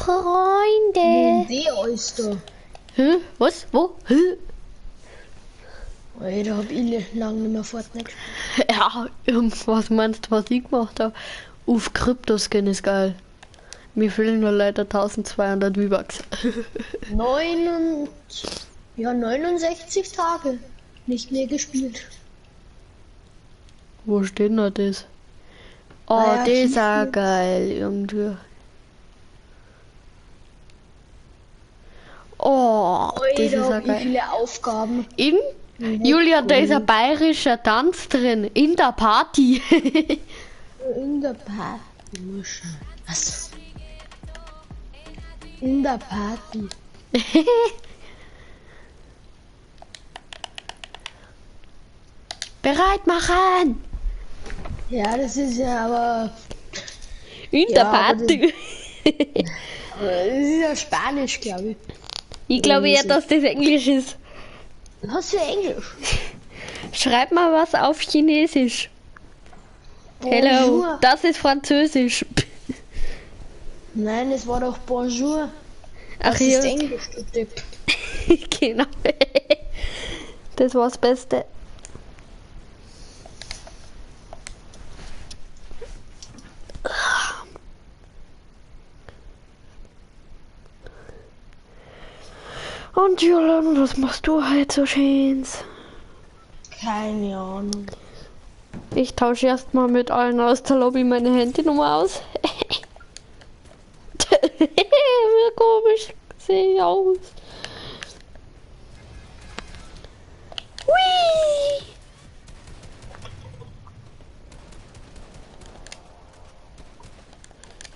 Freunde. Seeoster. Hä? Was? Wo? Hä? Da hab ich lange nicht mehr Fortnite gespielt. Ja, was meinst du, was ich gemacht habe? Auf Kryptoskin ist geil. Mir fehlen nur leider 1200 V-Bucks. 69 Tage nicht mehr gespielt. Wo steht noch das? Oh, Naja, das ist auch hier. geil irgendwie. Oh, das ist Alter, auch wie geil. viele Aufgaben. Julia, da ist ein bayerischer Tanz drin. In der Party. In der Party. Was? In der Party. Bereit machen. Ja, das ist ja aber. In Ja, der aber Party. Das ist ja Spanisch, glaube ich. Ich glaube eher, dass das Englisch ist. Was für Englisch? Schreib mal was auf Chinesisch. Hello, Bonjour. das ist Französisch. Nein, es war doch Bonjour. Ach Das ja, ist Englisch, du Depp. genau. Das war das Beste. Und Julian, was machst du heute so schönes? Keine Ahnung. Ich tausche erstmal mit allen aus der Lobby meine Handynummer aus. Wie komisch sehe ich aus. Hui!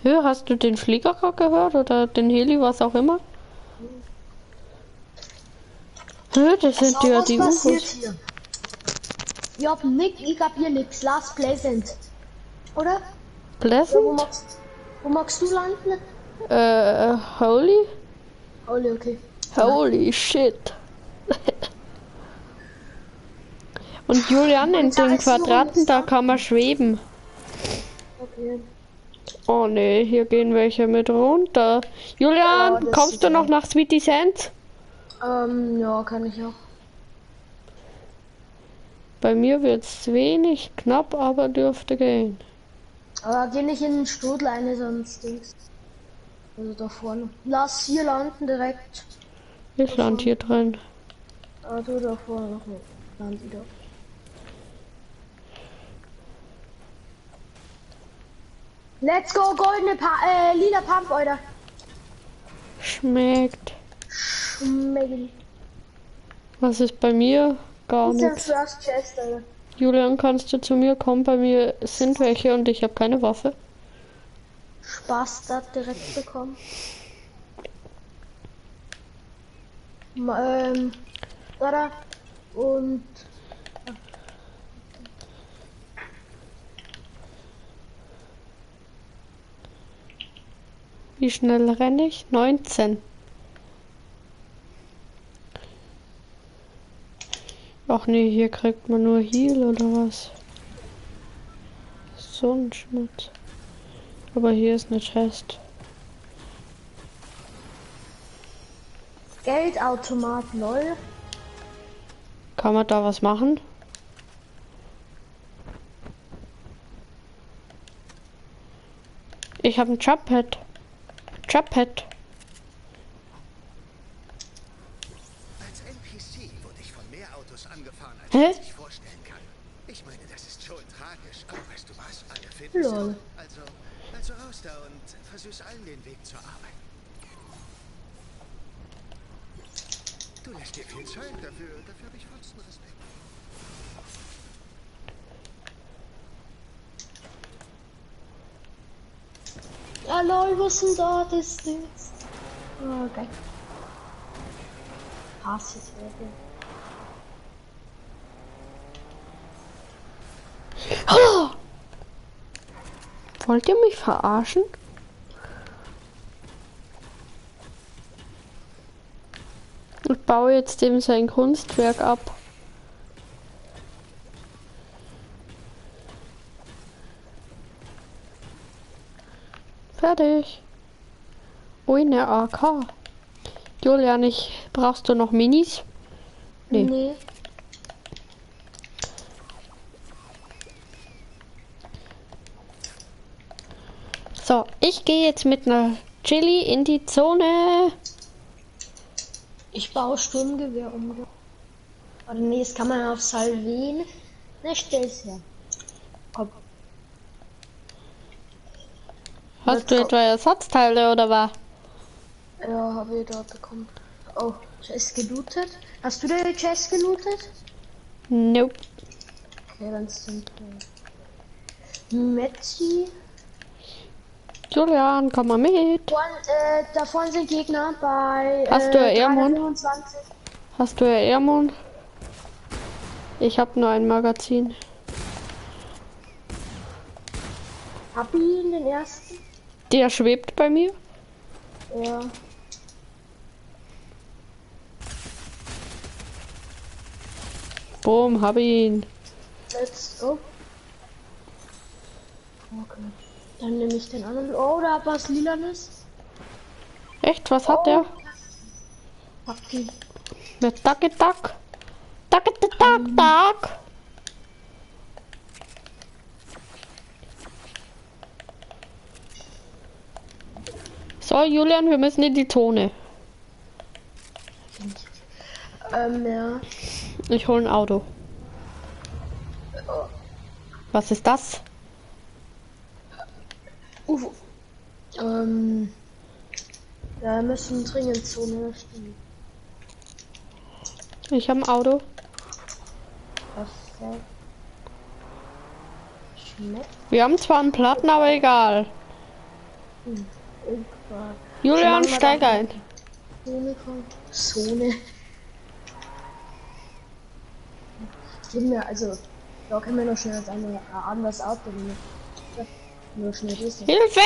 Ja, hast du den Flieger gerade gehört oder den Heli, was auch immer? Ja, das sind Schau, ja was die passiert UFOs. hier? Ich hab hier nix. Last Pleasant. Oder? Ja, Pleasant? wo magst du landen? Holy? Okay. Holy shit. Und Julian, in den Quadraten, da kann man schweben. Okay. Oh ne, hier gehen welche mit runter. Julian, Oh, das kommst sieht du noch aus. nach Sweetie Sands? Ja, kann ich auch. Bei mir wird's wenig knapp, aber dürfte gehen. Aber geh nicht in den Strudel eine, sonst Dings. Also da vorne. Lass hier landen direkt. Ich land hier drin. Aber du da vorne noch nicht. Land wieder. Let's go, lila Pump, Alter. Schmeckt. Schmecken. Was ist bei mir? Gar Das ist der nichts. First Chest, Alter. Julian, kannst du zu mir kommen? Bei mir sind welche und ich habe keine Waffe. Spaß da direkt bekommen. Oder? Und Wie schnell renne ich? 19. Ach nee, hier kriegt man nur Heal oder was? So ein Schmutz. Aber hier ist eine Chest. Geldautomat, lol. Kann man da was machen? Ich habe ein Jumppad. Jumppad. Als NPC wurde ich von mehr Autos angefahren, als Hä? man sich vorstellen kann. Ich meine, das ist schon tragisch, aber weißt du was? Alle finden Lol. Also raus da und versüß allen den Weg zur Arbeit. Du lässt dir viel Zeit dafür habe ich vollsten Respekt. Ja, lol, was ist denn da das Ding? Oh, geil. Hass es wirklich. Oh! Wollt ihr mich verarschen? Ich baue jetzt dem sein Kunstwerk ab. Fertig. Ui, eine AK. Julian, brauchst du noch Minis? Nee. Nee. So, ich gehe jetzt mit einer Chili in die Zone. Ich baue Sturmgewehr um. Oder nee, das kann man auf Salven. Ne, stell's her. Komm. Hast du etwa Ersatzteile oder was? Ja, habe ich dort bekommen. Oh, Chest gelootet. Hast du den Chest gelootet? Nope. Okay, dann sind wir. Metzi. Julian, komm mal mit. Da vorne sind Gegner bei. Hast du Airmon? 325. Hast du Airmon? Ich habe nur ein Magazin. Hab ich ihn, den ersten? Der schwebt bei mir. Ja. Boom, hab ihn. Let's go. Okay. Dann nehme ich den anderen. Oh, da hat was Lilanes. Echt, was hat der? Fuck ihn. Mit Duck. Duck. Duck. So, Julian, wir müssen in die Zone. Ja. Ich hole ein Auto. Was ist das? Ja, wir müssen dringend Zone stehen. Ich habe ein Auto. Perfekt. Schmeckt. Wir haben zwar einen Platten, aber egal. Irgendwann. Julian, steig ein. Zone. Stimmt ja, also, da können wir noch schnell ein anderes Auto nehmen. Nur schnell das. Hilfe!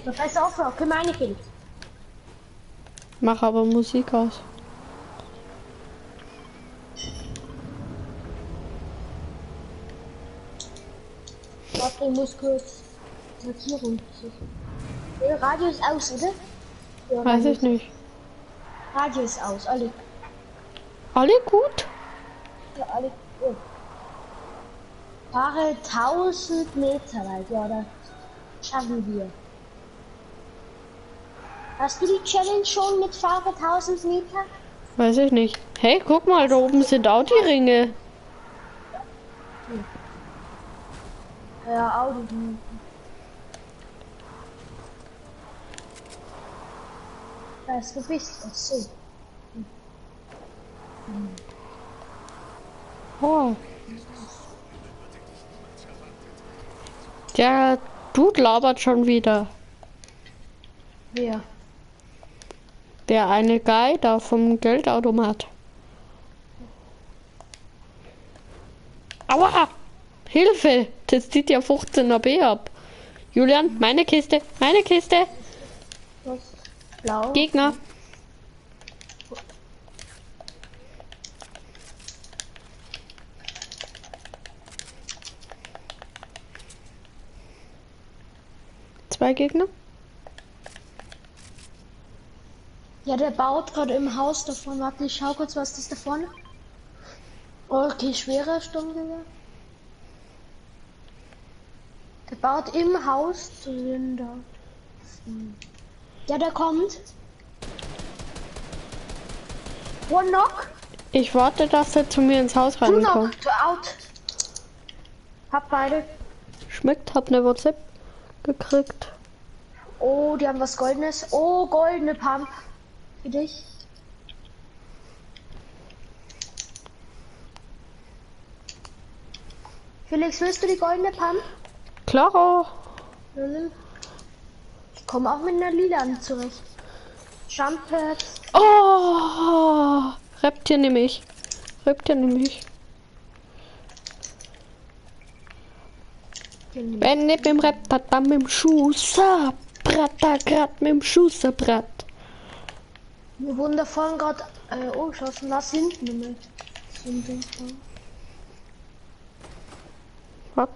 Das heißt auch, können wir nicht hin. Mach aber Musik aus. Warte, ich muss kurz Markierung. Der Radio ist aus, oder? Ja, Weiß ich nicht. Radio ist aus, alle. Alle gut? Ja, alle. Oh. Fahre 1000 Meter weit, ja, da schaffen wir. Hast du die Challenge schon mit Fahre 1000 Meter? Weiß ich nicht. Hey, guck mal, da oben sind auch die Ringe. Ja, Auto. Was du bist, ach so. Oh. Der Dude labert schon wieder. Wer? Der eine Guy da vom Geldautomat. Aua! Hilfe! Das zieht ja 15er B ab. Julian, meine Kiste! Meine Kiste! Was? Blau? Gegner! Zwei Gegner? Ja, der baut gerade im Haus davon. Warte, ich schau kurz, was ist da vorne? Okay, schwerer Sturmgewehr. Der baut im Haus Zylinder. Ja, der kommt. One knock. Ich warte, dass er zu mir ins Haus Two reinkommt. knock. To out. Hab beide. Schmeckt, hab eine WhatsApp gekriegt. Oh, die haben was Goldenes. Oh, goldene Pump. Für dich. Felix, willst du die goldene Pump? Klaro! Ich komme auch mit einer Lilan zurecht. Jumpet. Oh! Reptier nehme ich. Reptier nehme ich. Wenn nicht mit dem Reptier, dann mit dem Schuster. Bratter, grad mit dem Schusterbrat. Wir wurden da vorhin gerade geschossen. Was hinten mit? Was?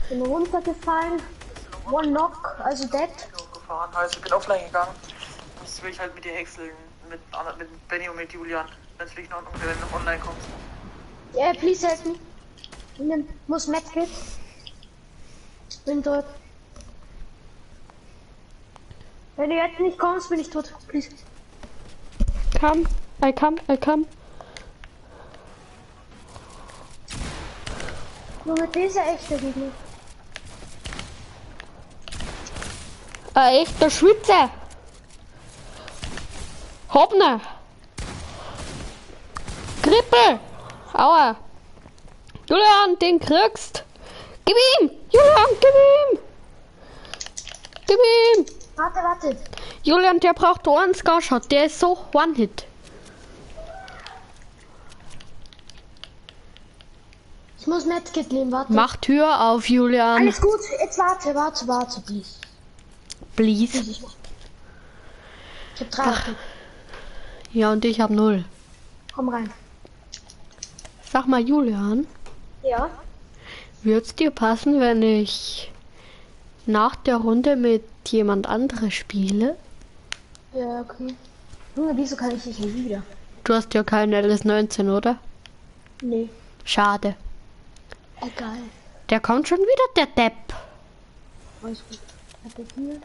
Bin runtergefallen. One Knock, also dead. Gefahren. Also ich bin offline gegangen. Jetzt will ich halt mit dir häckseln. Mit Benny und mit Julian. Natürlich noch, wenn du noch online kommst. Yeah, please help me. Ich muss Medkit. Ich bin tot. Wenn du jetzt nicht kommst, bin ich tot. Please. I come. Junge, dieser echte Gegner. Ein echter Schwitzer. Hopne. Grippe. Aua. Julian, den kriegst. Gib ihm. Julian, gib ihm. Gib ihm. Warte. Julian, der braucht einen Scarshot. Der ist so One-Hit. Ich muss Medkit nehmen, warte. Mach Tür auf, Julian. Alles gut, jetzt warte, please. Please. Ich hab 3. Ja, und ich hab 0. Komm rein. Sag mal, Julian, Ja? wird's dir passen, wenn ich nach der Runde mit jemand anderes spiele? Ja, okay. Junge, wieso kann ich dich nicht wieder? Du hast ja keinen LS19, oder? Nee. Schade. Egal. Der kommt schon wieder, der Depp. Alles gut. Hat der hier?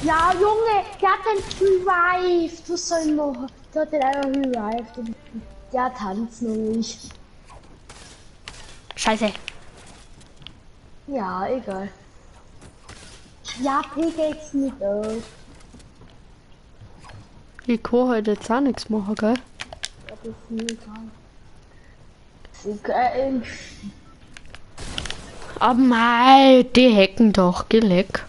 Ja, Junge, der hat den revived. Was soll ich machen? Der hat den einfach revived. Der tanzt nur nicht. Scheiße. Ja, egal. Ja, Pickaxe nicht auf. Ich kann heute jetzt auch nichts machen, gell? Das ist mir egal. Aber mei, die hacken doch, geh leck.